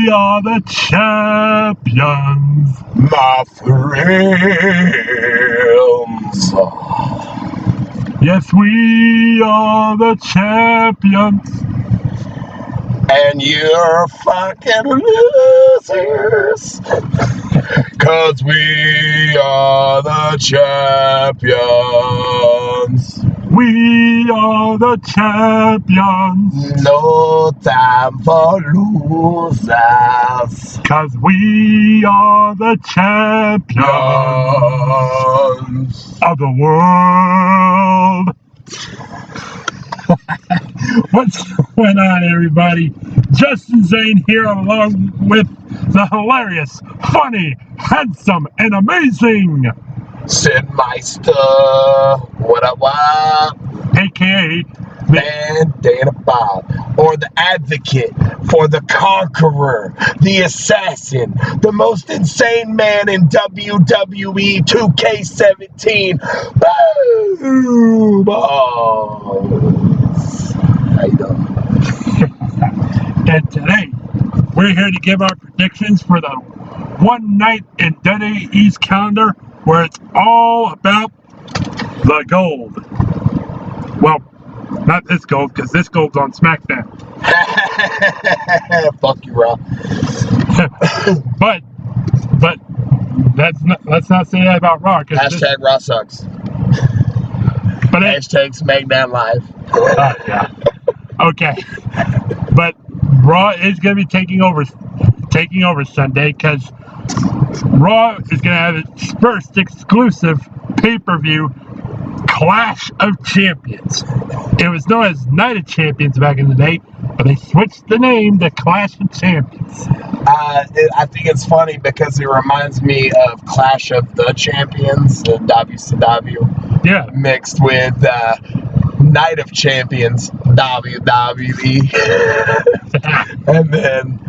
We are the champions, my friends. Yes, we are the champions. And you're fucking losers. 'Cause we are the champions. We are the champions. No time for losers. 'Cause we are the champions of the world. What's going on, everybody? Justin Zane here, along with the hilarious, funny, handsome, and amazing Sid Meister. What up, aka Bandana Bob, or the advocate for the conqueror, the assassin, the most insane man in WWE 2K17. Boom! Balls. How you doing? And today, we're here to give our predictions for the one night in WWE's calendar where it's all about the gold. Well, not this gold, because this gold's on SmackDown. Fuck you, Rob. but let's not say that about Raw. Hashtag Raw sucks. But Hashtag SmackDown Live. Yeah. Okay. But Raw is going to be taking over Sunday, because Raw is going to have its first exclusive pay-per-view, Clash of Champions. It was known as Night of Champions back in the day, but they switched the name to Clash of Champions. I think it's funny because it reminds me of Clash of the Champions, the WCW, Yeah. mixed with Night of Champions, WWE. And then,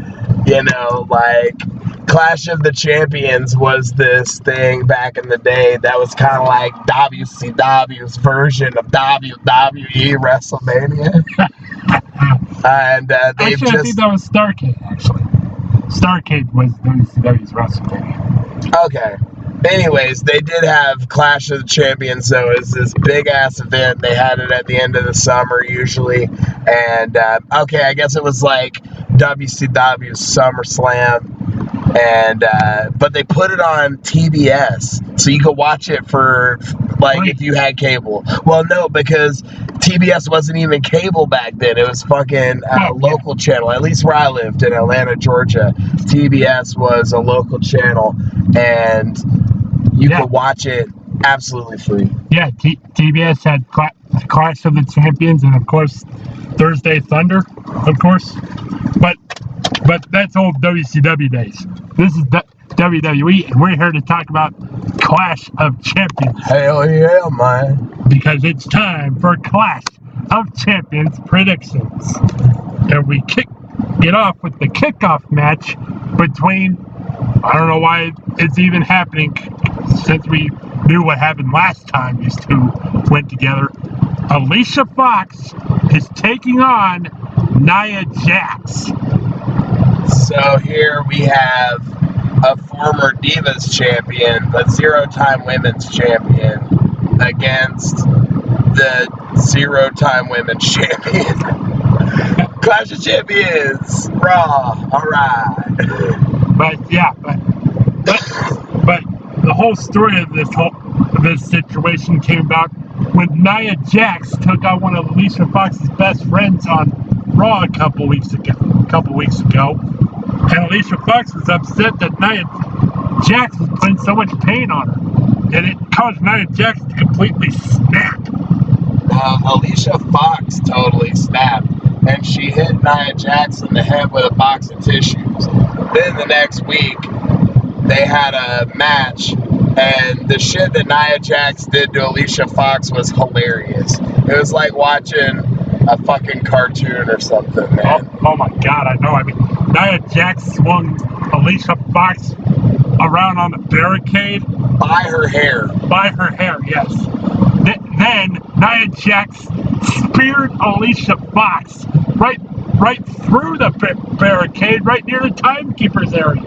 like, Clash of the Champions was this thing back in the day that was kind of like WCW's version of WWE WrestleMania. And I think that was Starrcade, actually. Starrcade was WCW's WrestleMania. Okay. Anyways, they did have Clash of the Champions, so it was this big-ass event. They had it at the end of the summer, usually. And, okay, I guess it was like WCW's SummerSlam. And, but they put it on TBS, so you could watch it for, like, if you had cable. Well, no, because TBS wasn't even cable back then. It was fucking local channel. At least where I lived in Atlanta, Georgia, TBS was a local channel, and you could watch it absolutely free. Yeah, TBS had Clash of the Champions, and of course Thursday Thunder, of course. But that's old WCW days. This is WWE, and we're here to talk about Clash of Champions. Hell yeah, man. Because it's time for Clash of Champions predictions. And we get off with the kickoff match between, I don't know why it's even happening, since we knew what happened last time these two went together. Alicia Fox is taking on Nia Jax. So here we have a former Divas champion, but zero-time women's champion, against the zero-time women's champion. Clash of Champions, Raw, alright. But the whole story of this situation came about when Nia Jax took on one of Alicia Fox's best friends on Raw a couple weeks ago. And Alicia Fox was upset that Nia Jax was putting so much pain on her, and it caused Nia Jax to completely snap. Alicia Fox totally snapped, and she hit Nia Jax in the head with a box of tissues. Then the next week, they had a match, and the shit that Nia Jax did to Alicia Fox was hilarious. It was like watching a fucking cartoon or something, man. Oh my god, I know. I mean, Nia Jax swung Alicia Fox around on the barricade. By her hair. By her hair, yes. Then Nia Jax speared Alicia Fox right right through the barricade, right near the timekeeper's area.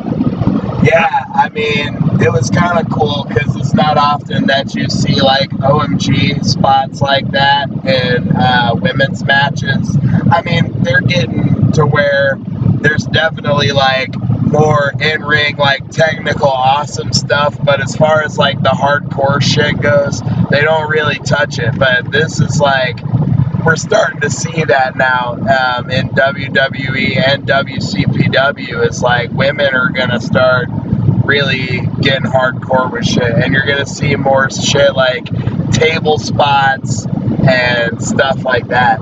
Yeah, I mean, it was kind of cool because it's not often that you see like OMG spots like that in women's matches. I mean, they're getting to where there's definitely like more in-ring, like technical awesome stuff, but as far as like the hardcore shit goes, they don't really touch it. But this is like, we're starting to see that now in WWE and WCPW. It's like women are gonna start really getting hardcore with shit, and you're gonna see more shit like table spots and stuff like that.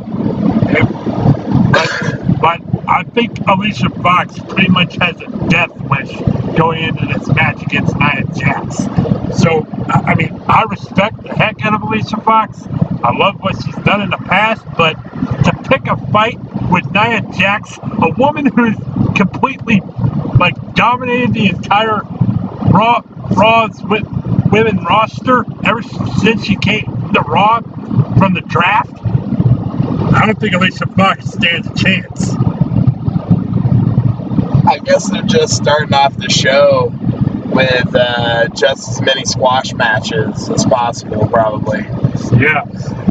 But I think Alicia Fox pretty much has a death wish going into this match against Nia Jax. So, I mean, I respect the heck out of Alicia Fox. I love what she's done in the past, but to pick a fight with Nia Jax, a woman who's completely, like, dominated the entire Raw's women roster ever since she came to Raw from the draft, I don't think Alicia Fox stands a chance. I guess they're just starting off the show with just as many squash matches as possible, probably. Yeah.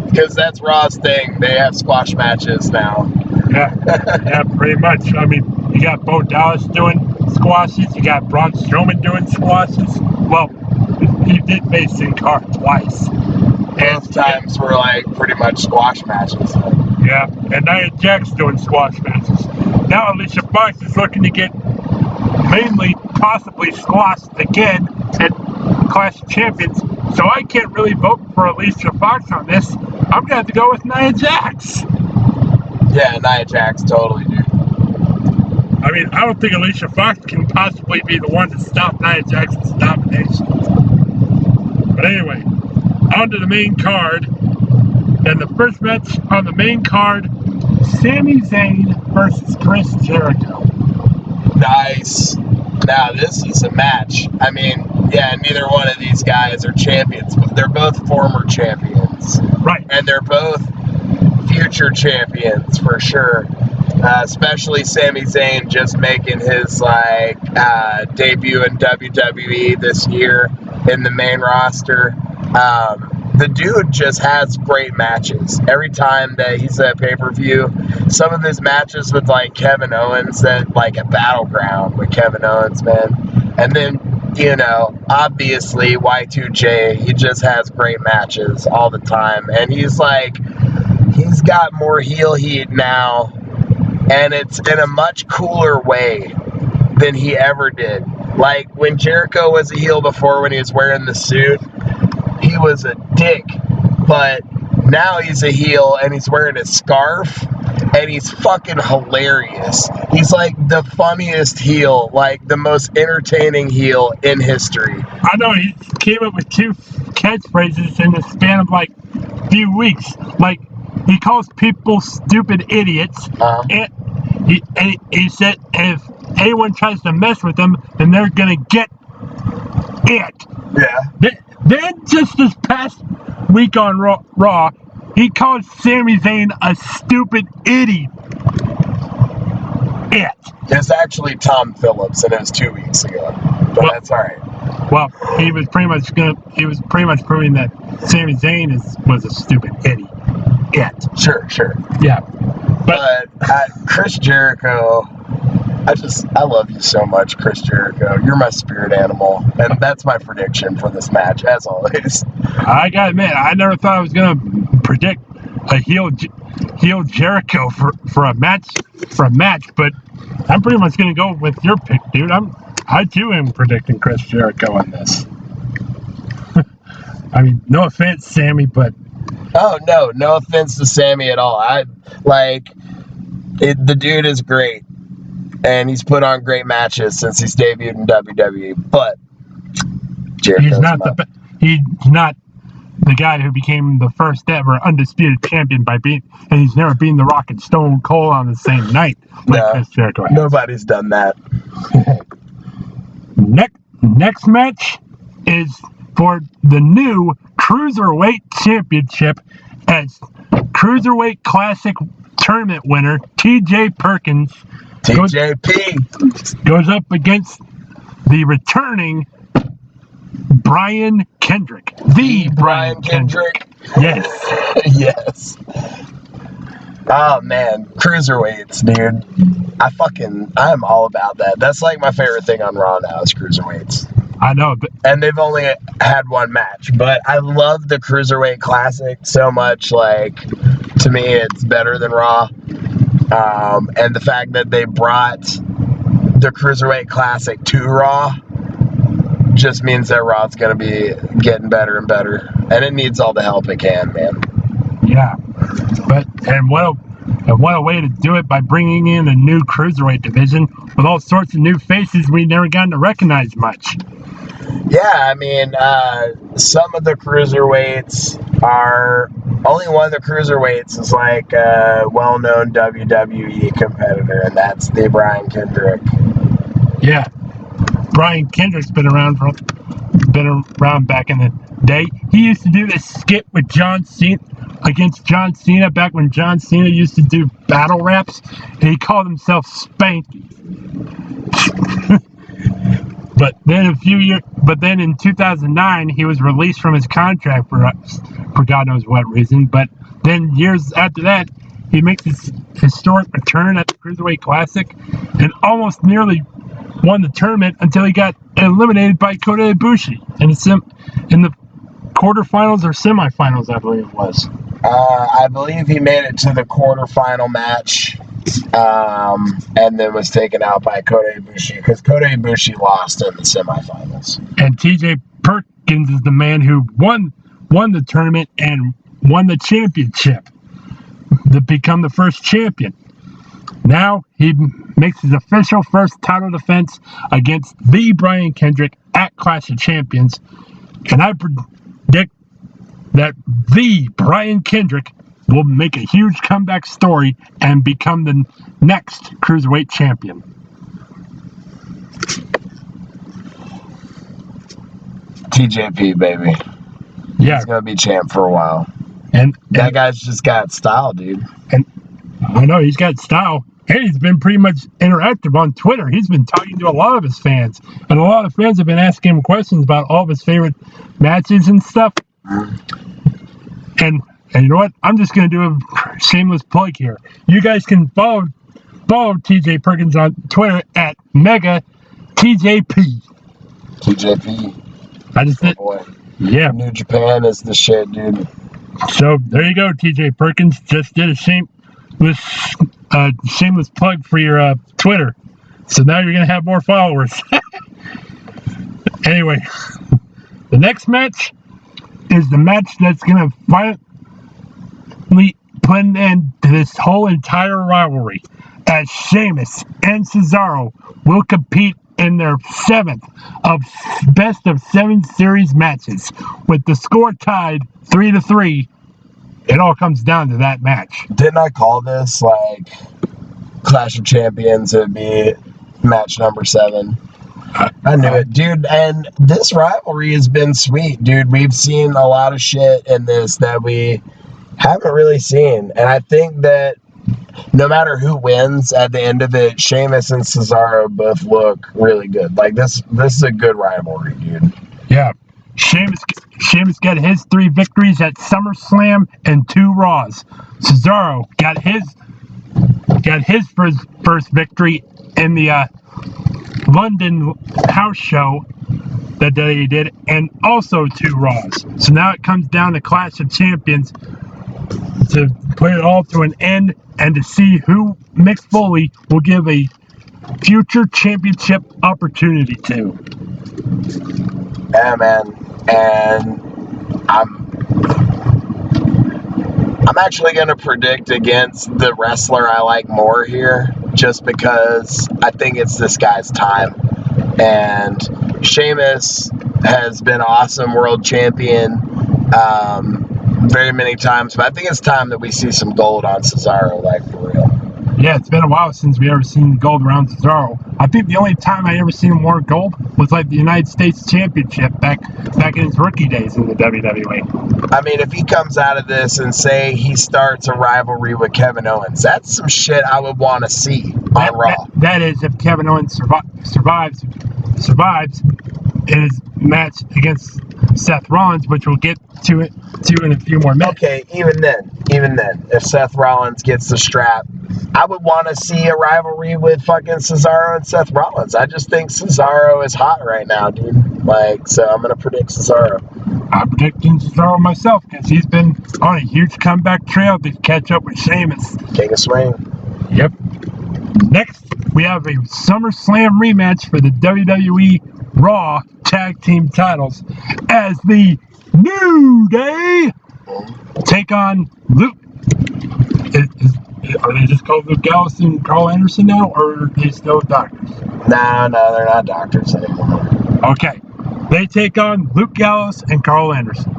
Because that's Raw's thing. They have squash matches now. Yeah, pretty much. I mean, you got Bo Dallas doing squashes. You got Braun Strowman doing squashes. Well, he did face Sin Cara twice. Both times were like pretty much squash matches. Yeah, and Nia Jax doing squash matches. Now Alicia Fox is looking to get mainly, possibly squashed again at Clash of Champions. So I can't really vote for Alicia Fox on this. I'm gonna have to go with Nia Jax. Yeah, Nia Jax, totally, dude. I mean, I don't think Alicia Fox can possibly be the one to stop Nia Jax's domination. But anyway, on to the main card. And the first match on the main card, Sami Zayn versus Chris Jericho. Nice. Now, this is a match. I mean, yeah, neither one of these guys are champions, but they're both former champions. Right. And they're both future champions for sure. Especially Sami Zayn just making his debut in WWE this year in the main roster. The dude just has great matches. Every time that he's at pay-per-view, some of his matches with like Kevin Owens, that like a Battleground with Kevin Owens, man. And then, you know, obviously Y2J, he just has great matches all the time. And he's got more heel heat now, and it's in a much cooler way than he ever did. Like when Jericho was a heel before, when he was wearing the suit, he was a dick, but now he's a heel and he's wearing a scarf and he's fucking hilarious. He's like the funniest heel, like the most entertaining heel in history. I know, he came up with 2 catchphrases in the span of like a few weeks. Like, he calls people stupid idiots, and he said if anyone tries to mess with them, then they're gonna get it. Yeah. Then just this past week on Raw, he called Sami Zayn a stupid idiot. It's actually Tom Phillips, and it was 2 weeks ago. But that's all right. Well, he was pretty much proving that Sami Zayn was a stupid idiot. Sure. Yeah. But Chris Jericho, I love you so much, Chris Jericho. You're my spirit animal, and that's my prediction for this match, as always. I gotta admit, I never thought I was gonna predict a heel Jericho for a match, but I'm pretty much gonna go with your pick, dude. I too am predicting Chris Jericho on this. I mean, no offense, Sammy, but oh no offense to Sammy at all. The dude is great, and he's put on great matches since he's debuted in WWE. But Jericho's he's not the guy who became the first ever undisputed champion and he's never beaten The Rock and Stone Cold on the same night like Chris Jericho has. Nobody's done that. Next match is for the new Cruiserweight Championship as Cruiserweight Classic tournament winner, TJ Perkins, TJP, goes up against the returning Brian Kendrick. The Brian Kendrick. Yes. Yes. Oh man, cruiserweights, dude. I'm all about that. That's like my favorite thing on Raw now is cruiserweights. I know, but and they've only had one match, but I love the Cruiserweight Classic so much. Like, to me, it's better than Raw. And the fact that they brought the Cruiserweight Classic to Raw just means that Raw's going to be getting better and better. And it needs all the help it can, man. Yeah. And what a way to do it by bringing in a new Cruiserweight division with all sorts of new faces we never gotten to recognize much. Yeah, I mean, some of the cruiserweights are... Only one of the cruiserweights is like a well-known WWE competitor, and that's the Brian Kendrick. Yeah. Brian Kendrick's been around back in the day. He used to do this skit with John Cena against John Cena back when John Cena used to do battle raps, and he called himself Spanky. But then in 2009, he was released from his contract for God knows what reason. But then years after that, he makes his historic return at the Cruiserweight Classic and almost nearly won the tournament until he got eliminated by Kota Ibushi in the quarterfinals or semifinals, I believe it was. I believe he made it to the quarterfinal match. And then was taken out by Kota Ibushi because Kota Ibushi lost in the semifinals. And TJ Perkins is the man who won the tournament and won the championship to become the first champion. Now he makes his official first title defense against the Brian Kendrick at Clash of Champions. And I predict that the Brian Kendrick will make a huge comeback story and become the next Cruiserweight champion. TJP, baby. Yeah. He's going to be champ for a while. And that guy's just got style, dude. And I know he's got style. And he's been pretty much interactive on Twitter. He's been talking to a lot of his fans. And a lot of fans have been asking him questions about all of his favorite matches and stuff. And you know what? I'm just going to do a shameless plug here. You guys can follow TJ Perkins on Twitter at Mega TJP. TJP. I just did. Oh boy. Yeah. New Japan is the shit, dude. So there you go, TJ Perkins. Just did a shameless plug for your Twitter. So now you're going to have more followers. Anyway, the next match is the match that's going to finally put an end to this whole entire rivalry, as Sheamus and Cesaro will compete in their best of 7 series matches, with the score tied 3-3. It all comes down to that match. Didn't I call this like Clash of Champions? It'd be match number 7. I knew it, dude. And this rivalry has been sweet, dude. We've seen a lot of shit in this that we haven't really seen. And I think that no matter who wins at the end of it, Sheamus and Cesaro both look really good. Like, this is a good rivalry, dude. Yeah. Sheamus got his 3 victories at SummerSlam and 2 Raws. Cesaro got his first victory in the London house show that he did, and also 2 Raws. So now it comes down to Clash of Champions to put it all to an end and to see who Mick Foley will give a future championship opportunity to. Yeah, man. And I'm actually going to predict against the wrestler I like more here, just because I think it's this guy's time. And Sheamus has been awesome world champion very many times, but I think it's time that we see some gold on Cesaro, like, for real. Yeah, it's been a while since we ever seen gold around Cesaro. I think the only time I ever seen him wear gold was like the United States Championship back in his rookie days in the WWE. I mean, if he comes out of this and say he starts a rivalry with Kevin Owens, that's some shit I would want to see on Raw. That is, if Kevin Owens survives in his match against Seth Rollins, which we'll get to in a few more minutes. Okay, even then, if Seth Rollins gets the strap, I would want to see a rivalry with fucking Cesaro and Seth Rollins. I just think Cesaro is hot right now, dude. Like, so I'm gonna predict Cesaro. I'm predicting Cesaro myself because he's been on a huge comeback trail to catch up with Sheamus. King of Swing. Yep. Next, we have a SummerSlam rematch for the WWE Raw Tag Team titles as the New Day take on Luke. Are they just called Luke Gallows and Carl Anderson now, or are they still doctors? No, they're not doctors anymore. Okay. They take on Luke Gallows and Carl Anderson.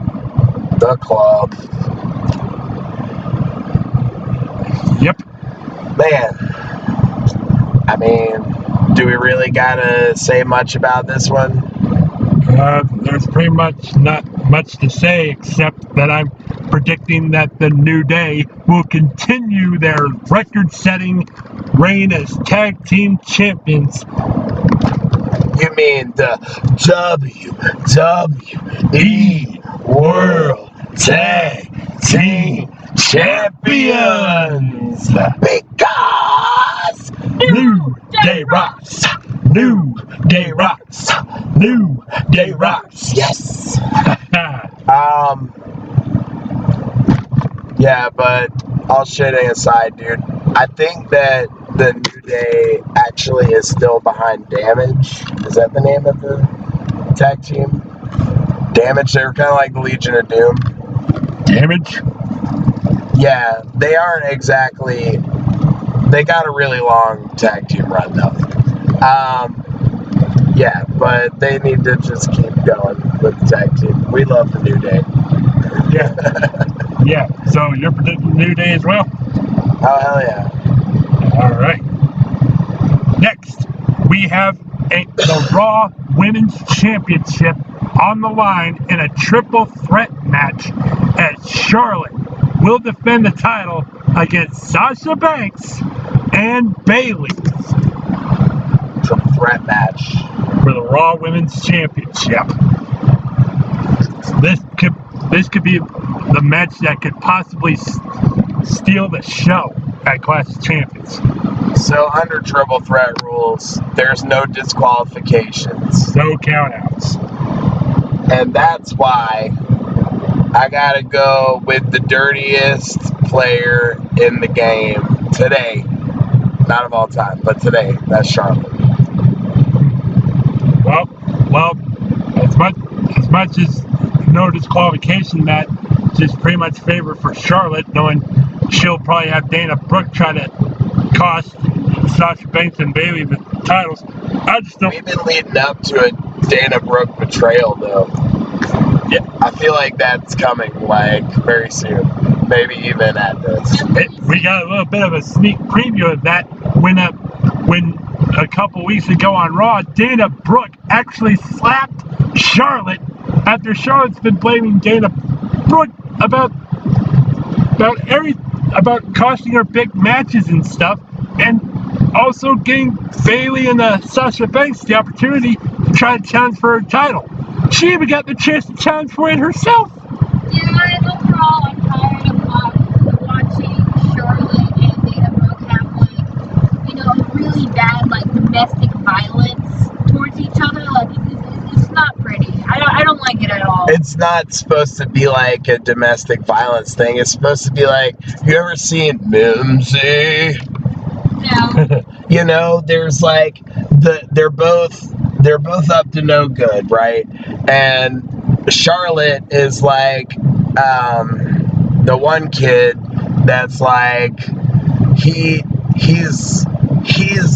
The Club. Yep. Man. I mean, do we really gotta say much about this one? There's pretty much not much to say except that I'm predicting that the New Day will continue their record-setting reign as tag team champions. You mean the WWE World Tag Team Champions? Because New Day rocks. New Day rocks. New Day rocks. Yes. Yeah, but all shitting aside, dude, I think that the New Day actually is still behind Damage. Is that the name of the tag team? Damage, they were kind of like the Legion of Doom. Damage? Yeah, they aren't exactly... They got a really long tag team run, though. Yeah, but they need to just keep going with the tag team. We love the New Day. Yeah. Yeah, so you're predicting New Day as well? Oh, hell yeah. All right. Next, we have the Raw Women's Championship on the line in a triple threat match as Charlotte will defend the title against Sasha Banks and Bayley. Triple threat match For the Raw Women's Championship. This could be the match that could possibly steal the show at Clash of Champions. So under triple threat rules, there's no disqualifications. No countouts. And that's why I gotta go with the dirtiest player in the game today. Not of all time, but today. That's Charlotte. Well, as much as no disqualification, that just pretty much favor for Charlotte, knowing she'll probably have Dana Brooke try to cost Sasha Banks and Bayley the titles. I just don't. We've been leading up to a Dana Brooke betrayal, though. Yeah, I feel like that's coming, like, very soon. Maybe even at this. We got a little bit of a sneak preview of that when a couple weeks ago on Raw, Dana Brooke actually slapped Charlotte after Charlotte's been blaming Dana Brooke about costing her big matches and stuff, and also getting Bayley and Sasha Banks the opportunity to try to challenge for her title. She even got the chance to challenge for it herself. Yeah, and overall, I'm tired of watching Charlotte and Dana Brooke have, really bad, domestic violence towards each other. It's not pretty. I don't like it at all. It's not supposed to be like a domestic violence thing. It's supposed to be like, you ever seen Mimsy? No. There's they're both up to no good, right? And Charlotte is like the one kid that's like he's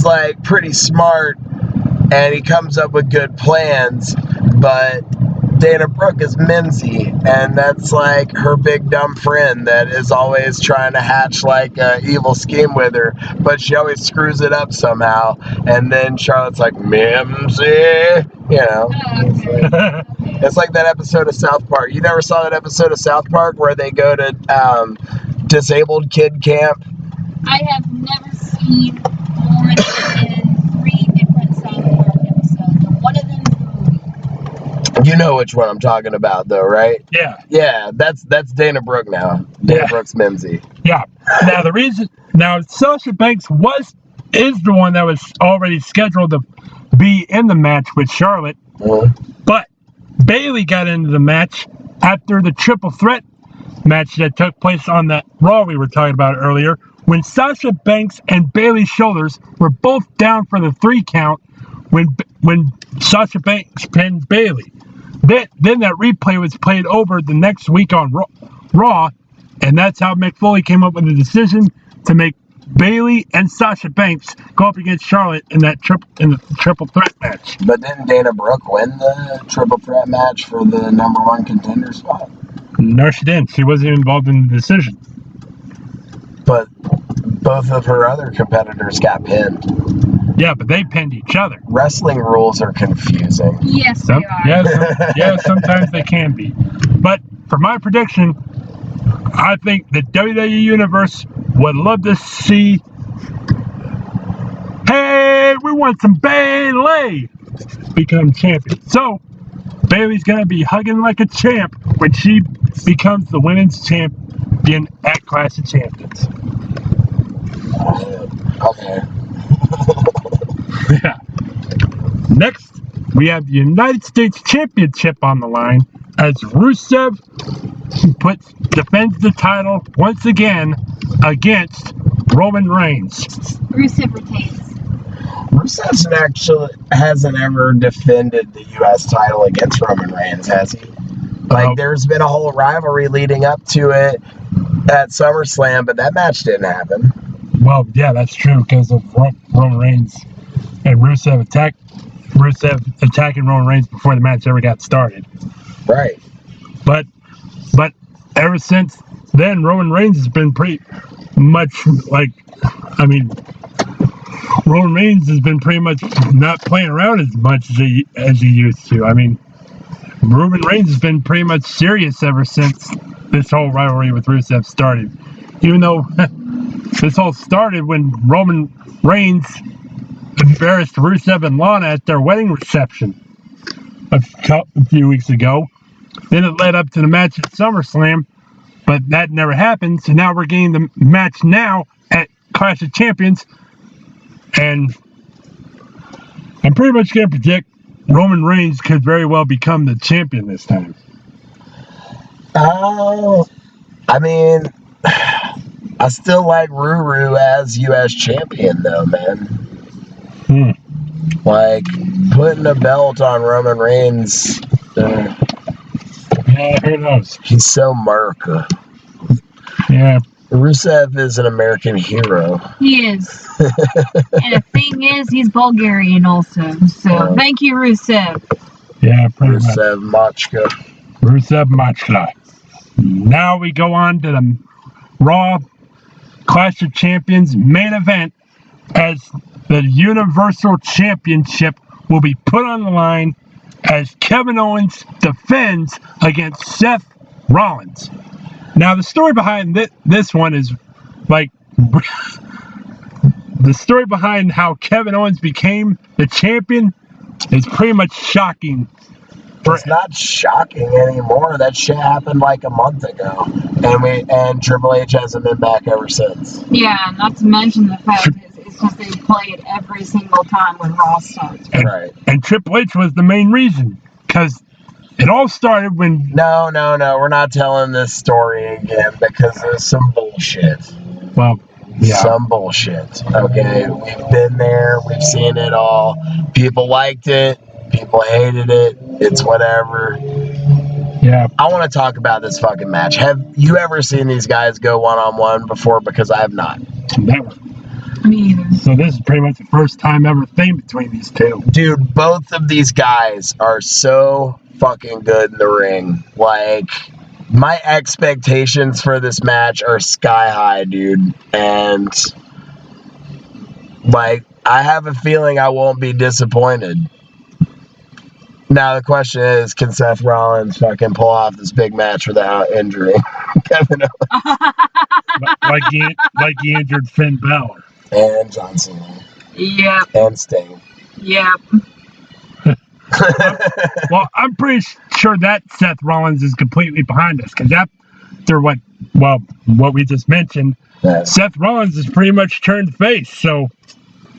like pretty smart and he comes up with good plans, but Dana Brooke is Mimsy, and that's like her big dumb friend that is always trying to hatch like an evil scheme with her, but she always screws it up somehow. And then Charlotte's like, Mimsy, you know. It's like that episode of South Park. You never saw that episode of South Park where they go to disabled kid camp? I have never seen more than 3 different South Park episodes, and one of them is a movie. You know which one I'm talking about, though, right? Yeah. Yeah, that's Dana Brooke now. Dana Brooke's Mimsy. Yeah. Now Sasha Banks is the one that was already scheduled to be in the match with Charlotte, but Bayley got into the match after the triple threat match that took place on that Raw we were talking about earlier, when Sasha Banks and Bayley's shoulders were both down for the 3 count when Sasha Banks pinned Bayley. Then that replay was played over the next week on Raw, and that's how Mick Foley came up with the decision to make Bayley and Sasha Banks go up against Charlotte in the triple threat match. But didn't Dana Brooke win the triple threat match for the #1 contender spot? No, she didn't. She wasn't even involved in the decision. But both of her other competitors got pinned. Yeah, but they pinned each other. Wrestling rules are confusing. Yes, they are. Yeah, sometimes they can be. But for my prediction, I think the WWE Universe would love to see, hey, we want some Bayley become champion. So, Bayley's going to be hugging like a champ when she becomes the women's champion at Clash of Champions. Okay. Yeah. Next, we have the United States Championship on the line as Rusev defends the title once again against Roman Reigns. Rusev retains. Rusev hasn't ever defended the U.S. title against Roman Reigns, has he? Like, there's been a whole rivalry leading up to it at SummerSlam, but that match didn't happen. Well, yeah, that's true because of Roman Reigns and Rusev attacking Roman Reigns before the match ever got started. Right. But ever since then, Roman Reigns has been pretty much Roman Reigns has been pretty much not playing around as much as he used to. I mean, Roman Reigns has been pretty much serious ever since this whole rivalry with Rusev started. Even though this all started when Roman Reigns embarrassed Rusev and Lana at their wedding reception a few weeks ago. Then it led up to the match at SummerSlam, but that never happened. So now we're getting the match now at Clash of Champions, and I'm pretty much going to predict Roman Reigns could very well become the champion this time. Oh, I mean, I still like Ruru as U.S. champion, though, man. Like, putting a belt on Roman Reigns, yeah, who knows? He's so America. Yeah. Rusev is an American hero. He is. And the thing is, he's Bulgarian also. So, thank you, Rusev. Yeah, pretty much. Rusev Machka. Rusev Machka. Now we go on to the Raw Clash of Champions main event as the Universal Championship will be put on the line as Kevin Owens defends against Seth Rollins. Now, the story behind this one is like the story behind how Kevin Owens became the champion is pretty much shocking. It's not shocking anymore. That shit happened like a month ago, and Triple H hasn't been back ever since. Yeah, not to mention the fact it's just they play it every single time when Raw starts. Right. And Triple H was the main reason, because it all started when... No, we're not telling this story again because there's some bullshit. Well, yeah. Some bullshit. Okay, we've been there. We've seen it all. People liked it. People hated it. It's whatever. Yeah. I want to talk about this fucking match. Have you ever seen these guys go one-on-one before? Because I have not. Never. Me either. So this is pretty much the first time ever thing between these two. Dude, both of these guys are so fucking good in the ring. Like, my expectations for this match are sky high, dude. And, like, I have a feeling I won't be disappointed. Now, the question is, can Seth Rollins fucking pull off this big match without injuring Kevin Owens? like he injured Finn Balor. And John Cena. Yep. And Sting. Yep. Well, I'm pretty sure that Seth Rollins is completely behind us, because after what we just mentioned, Yeah. Seth Rollins is pretty much turned face, so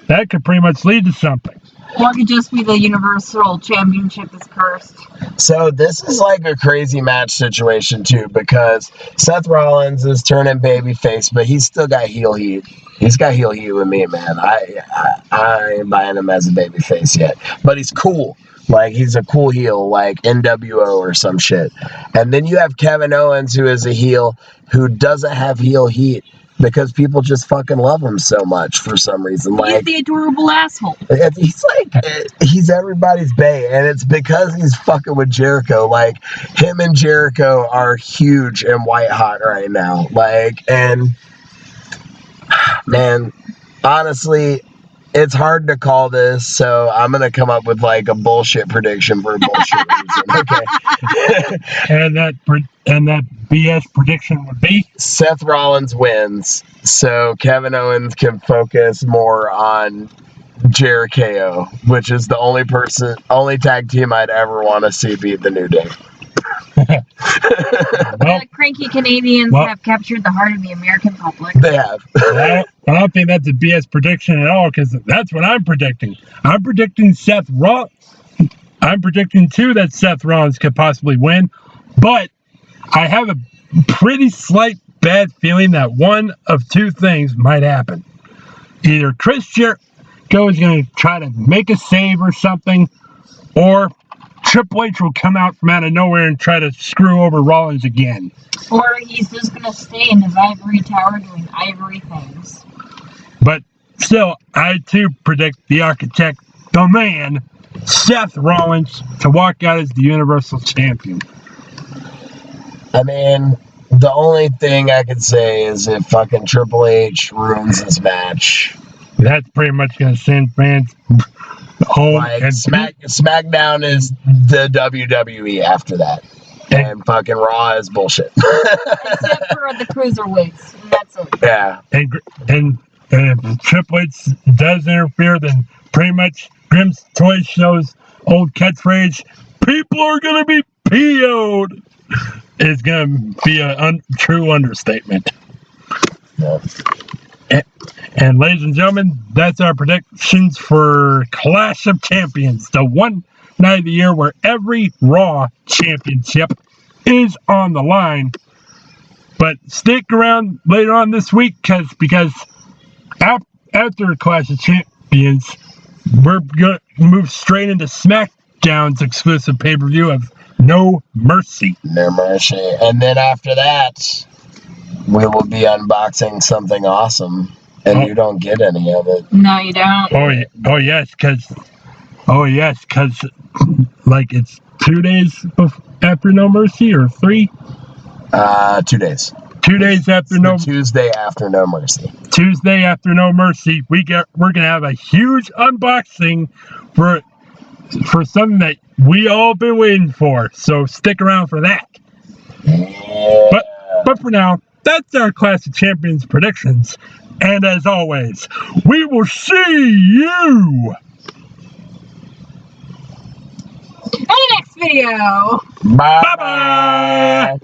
that could pretty much lead to something. Or it could just be the Universal Championship is cursed. So this is like a crazy match situation too, because Seth Rollins is turning babyface, but he's still got heel heat. He's got heel heat with me, man. I ain't buying him as a babyface yet, but he's cool. Like, he's a cool heel, like NWO or some shit. And then you have Kevin Owens, who is a heel who doesn't have heel heat because people just fucking love him so much for some reason. Like, He's the adorable asshole. He's everybody's bae, and it's because he's fucking with Jericho. Like, him and Jericho are huge and white hot right now. Like, and man, honestly, it's hard to call this, so I'm gonna come up with like a bullshit prediction for a bullshit reason. Okay. And that BS prediction would be Seth Rollins wins, so Kevin Owens can focus more on Jericho, which is the only tag team I'd ever want to see beat the New Day. The cranky Canadians have captured the heart of the American public. They have. I don't think that's a BS prediction at all, because that's what I'm predicting. I'm predicting Seth Rollins. I'm predicting too that Seth Rollins could possibly win, but I have a pretty slight bad feeling that one of two things might happen. Either Chris Jericho is going to try to make a save or something, or Triple H will come out from out of nowhere and try to screw over Rollins again. Or he's just going to stay in his ivory tower doing ivory things. But still, I too predict the architect, the man, Seth Rollins, to walk out as the Universal Champion. I mean, the only thing I could say is if fucking Triple H ruins this match, that's pretty much going to send fans home. Like, and SmackDown is the WWE after that. And fucking Raw is bullshit. Except for the cruiserweights. And that's it. Yeah. And if Triple H does interfere, then pretty much Grimm's Toy Show's old catchphrase, "People are going to be PO'd," is going to be a true understatement. Yeah. And ladies and gentlemen, that's our predictions for Clash of Champions, the one night of the year where every Raw championship is on the line. But stick around later on this week, because after Clash of Champions, we're going to move straight into SmackDown's exclusive pay-per-view of No Mercy. No Mercy. And then after that, we will be unboxing something awesome. And you don't get any of it. No, you don't. Oh yes, because like it's 2 days after No Mercy, or 3? 2 days. 2 days after Tuesday after No Mercy. Tuesday after No Mercy, we're gonna have a huge unboxing for something that we all been waiting for. So stick around for that. Yeah. But for now, that's our Clash of Champions predictions. And as always, we will see you in the next video. Bye-bye.